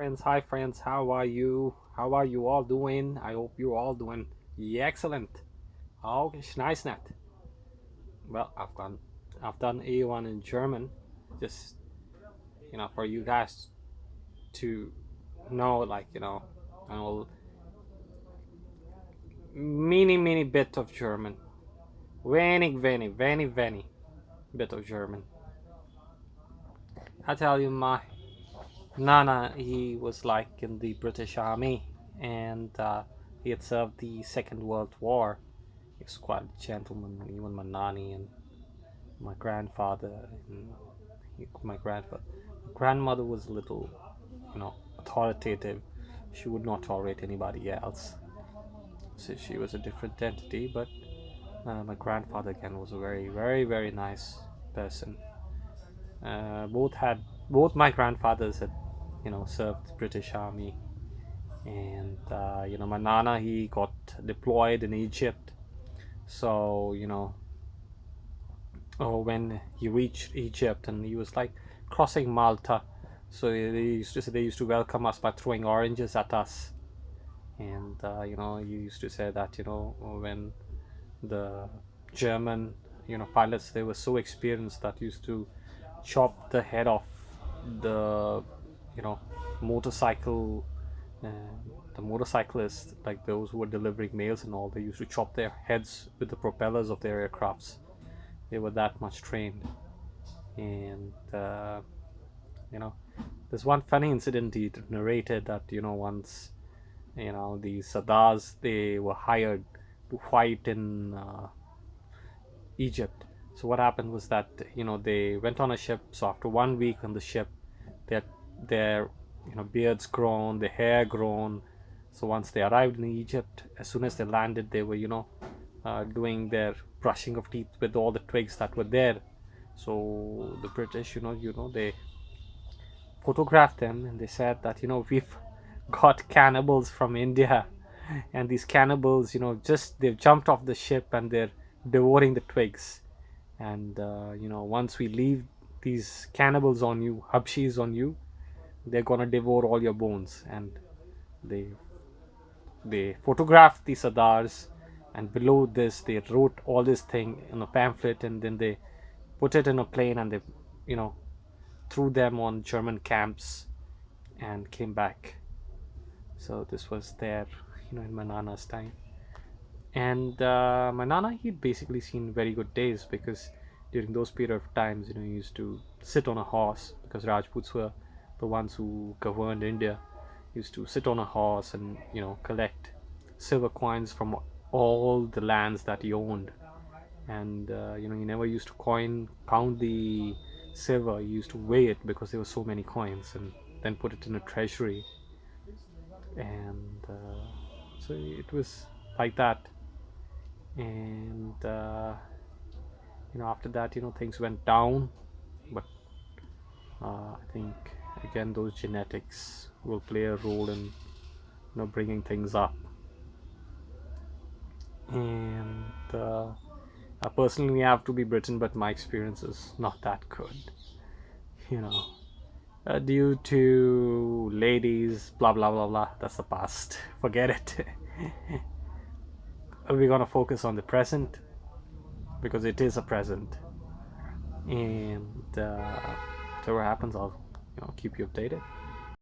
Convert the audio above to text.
Hi friends, how are you? How are you all doing? I hope you're all doing excellent. Okay, nice net. Well, I've done A1 in German, just for you guys to know, I know mini bit of German, very bit of German. I tell you, my Nana, he was like in the British Army, and he had served the Second World War. He was quite a gentleman. Even my nanny and my grandfather, and my grandmother was a little, authoritative. She would not tolerate anybody else. So she was a different entity. But my grandfather again was a very nice person. Both my grandfathers had, served the British Army, and my nana, he got deployed in Egypt. So when he reached Egypt and he was like crossing Malta, so they used to welcome us by throwing oranges at us, and he used to say that when the German pilots, they were so experienced that used to chop the head off the you know motorcycle uh, the motorcyclists, like those who were delivering mails and all. They used to chop their heads with the propellers of their aircrafts. They were that much trained. And you know there's one funny incident he narrated, that once the Sardars, they were hired to fight in Egypt. So what happened was that they went on a ship. So after 1 week on the ship, their their beards grown, their hair grown. So once they arrived in Egypt, as soon as they landed, they were doing their brushing of teeth with all the twigs that were there. So the British, they photographed them, and they said that we've got cannibals from India, and these cannibals, just they've jumped off the ship and they're devouring the twigs. And once we leave these cannibals on you, Habshis on you, they're gonna devour all your bones. And they they photographed the Sardars, and below this they wrote all this thing in a pamphlet, and then they put it in a plane, and they you know threw them on German camps and came back. So this was there, in my nana's time. And my nana, he'd basically seen very good days, because during those period of times, he used to sit on a horse, because Rajputs were the ones who governed India. He used to sit on a horse and collect silver coins from all the lands that he owned. And he never used to count the silver. He used to weigh it, because there were so many coins, and then put it in a treasury. And so it was like that. And after that, things went down. But I think, again, those genetics will play a role in bringing things up. And I personally have to be Britain, but my experience is not that good, you know due to ladies, blah blah blah blah. That's the past. Forget it. We're gonna focus on the present, because it is a present. And whatever happens, I'll keep you updated.